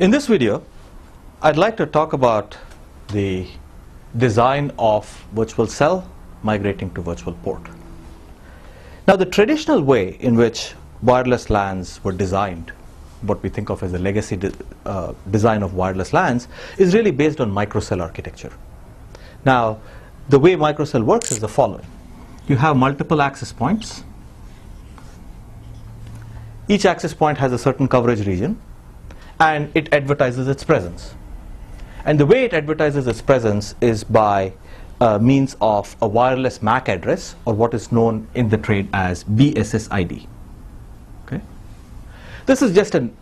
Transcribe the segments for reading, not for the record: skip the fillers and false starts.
In this video, I'd like to talk about the design of virtual cell migrating to virtual port. Now, the traditional way in which wireless LANs were designed, what we think of as the legacy design of wireless LANs, is really based on microcell architecture. Now, the way microcell works is the following. You have multiple access points. Each access point has a certain coverage region, and it advertises its presence. And the way it advertises its presence is by means of a wireless MAC address, or what is known in the trade as BSSID. Okay? This is just an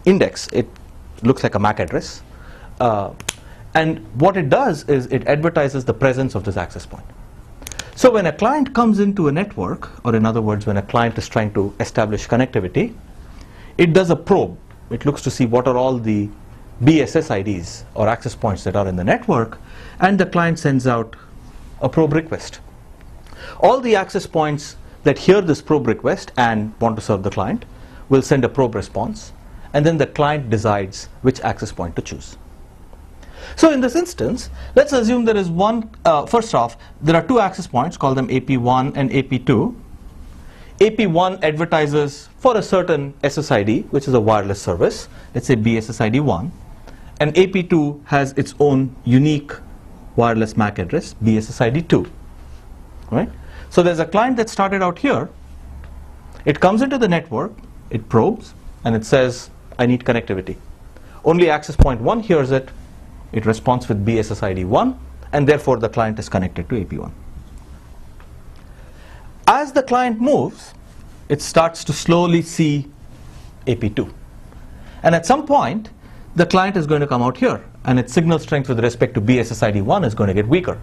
index. It looks like a MAC address. And what it does is it advertises the presence of this access point. So when a client comes into a network, or in other words, when a client is trying to establish connectivity, it does a probe. It looks to see what are all the BSSIDs or access points that are in the network, and the client sends out a probe request. All the access points that hear this probe request and want to serve the client will send a probe response, and then the client decides which access point to choose. So in this instance, let's assume there is one, first off, there are two access points, call them AP1 and AP2. AP1 advertises for a certain SSID, which is a wireless service, let's say BSSID1, and AP2 has its own unique wireless MAC address, BSSID2. Right? So there's a client that started out here. It comes into the network, it probes, and it says, I need connectivity. Only access point 1 hears it. It responds with BSSID1, and therefore the client is connected to AP1. As the client moves, it starts to slowly see AP2. And at some point, the client is going to come out here, and its signal strength with respect to BSSID1 is going to get weaker.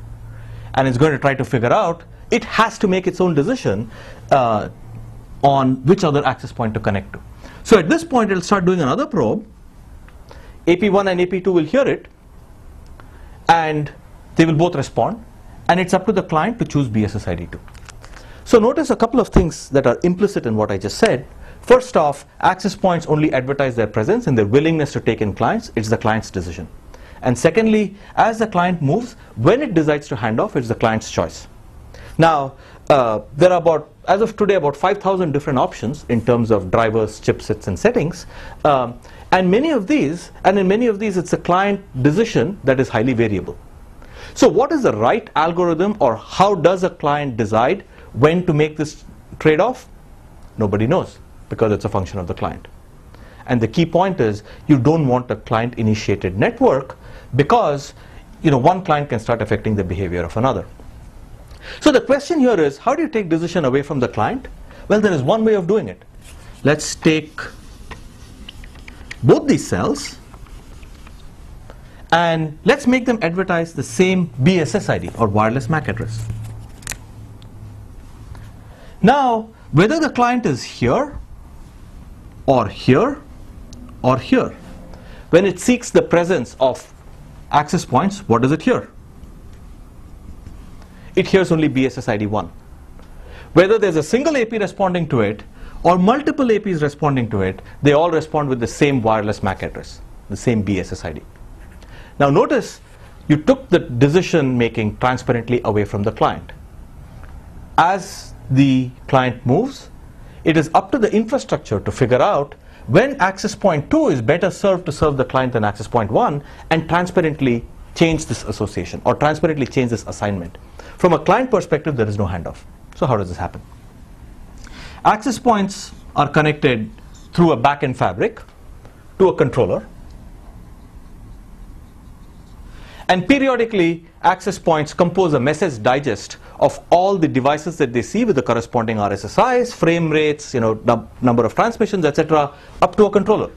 And it's going to try to figure out, it has to make its own decision on which other access point to connect to. So at this point, it'll start doing another probe. AP1 and AP2 will hear it, and they will both respond, and it's up to the client to choose BSSID2. So notice a couple of things that are implicit in what I just said. First off, access points only advertise their presence and their willingness to take in clients. It's the client's decision. And secondly, as the client moves, when it decides to hand off, it's the client's choice. Now, there are about, as of today, about 5,000 different options in terms of drivers, chipsets, and settings. And in many of these, it's a client decision that is highly variable. So what is the right algorithm, or how does a client decide when to make this trade-off? Nobody knows, because it's a function of the client. And the key point is, you don't want a client-initiated network, because one client can start affecting the behavior of another. So the question here is, how do you take decision away from the client? Well, there is one way of doing it. Let's take both these cells, and let's make them advertise the same BSSID, or wireless MAC address. Now, whether the client is here, or here, or here, when it seeks the presence of access points, what does it hear? It hears only BSSID1. Whether there's a single AP responding to it, or multiple APs responding to it, they all respond with the same wireless MAC address, the same BSSID. Now notice, you took the decision making transparently away from the client. As the client moves, it is up to the infrastructure to figure out when access point 2 is better served to serve the client than access point 1, and transparently change this association, or transparently change this assignment. From a client perspective, there is no handoff. So how does this happen? Access points are connected through a back-end fabric to a controller. And periodically, access points compose a message digest of all the devices that they see with the corresponding RSSIs, frame rates, number of transmissions, etc., up to a controller.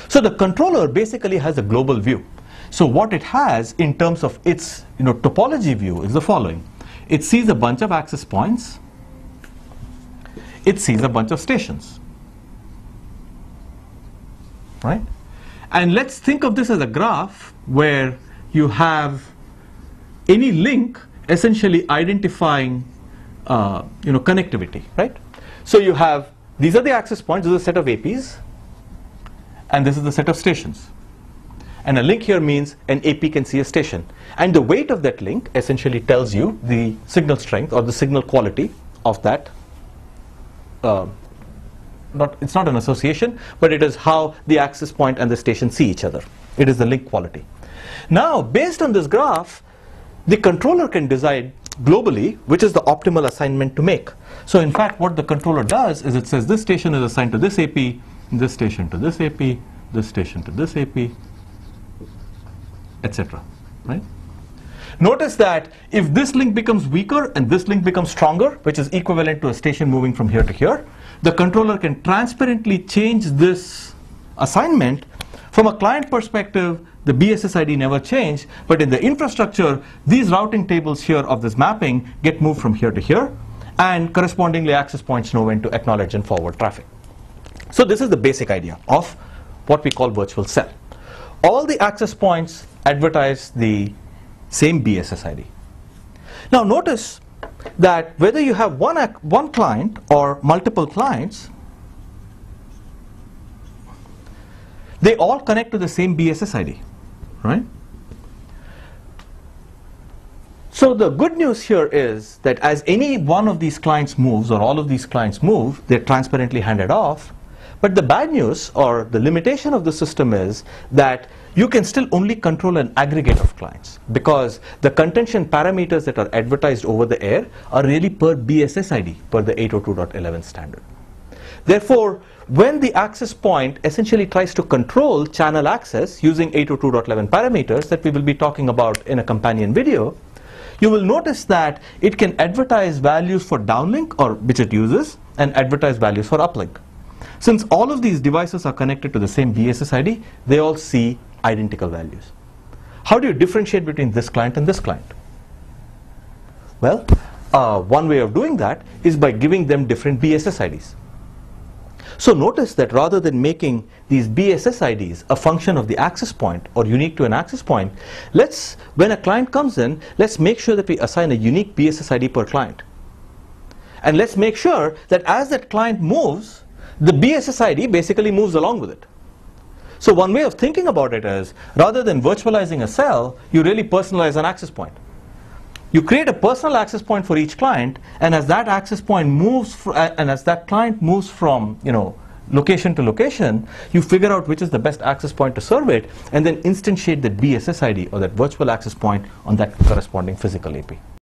So the controller basically has a global view. So what it has in terms of its topology view is the following. It sees a bunch of access points. It sees a bunch of stations. Right? And let's think of this as a graph where you have any link essentially identifying connectivity, right? So you have, these are the access points, this is a set of APs, and this is the set of stations. And a link here means an AP can see a station. And the weight of that link essentially tells you the signal strength or the signal quality of that. It's not an association, but it is how the access point and the station see each other. It is the link quality. Now, based on this graph, the controller can decide globally which is the optimal assignment to make. So in fact, what the controller does is it says this station is assigned to this AP, this station to this AP, this station to this AP, etc. Right? Notice that if this link becomes weaker and this link becomes stronger, which is equivalent to a station moving from here to here, the controller can transparently change this assignment. From a client perspective, the BSSID never changed, but in the infrastructure, these routing tables here of this mapping get moved from here to here, and correspondingly access points know when to acknowledge and forward traffic. So this is the basic idea of what we call virtual cell. All the access points advertise the same BSSID. Now notice that whether you have one client or multiple clients, they all connect to the same BSSID, right? So the good news here is that as any one of these clients moves, or all of these clients move, they're transparently handed off. But the bad news, or the limitation of the system, is that you can still only control an aggregate of clients, because the contention parameters that are advertised over the air are really per BSSID, per the 802.11 standard. Therefore, when the access point essentially tries to control channel access using 802.11 parameters that we will be talking about in a companion video, you will notice that it can advertise values for downlink, or which it uses, and advertise values for uplink. Since all of these devices are connected to the same BSSID, they all see identical values. How do you differentiate between this client and this client? Well, one way of doing that is by giving them different BSSIDs. So notice that rather than making these BSSIDs a function of the access point or unique to an access point, when a client comes in, let's make sure that we assign a unique BSSID per client. And let's make sure that as that client moves, the BSSID basically moves along with it. So one way of thinking about it is, rather than virtualizing a cell, you really personalize an access point. You create a personal access point for each client, and as that access point moves, and as that client moves from location to location, you figure out which is the best access point to serve it, and then instantiate that BSSID or that virtual access point on that corresponding physical AP.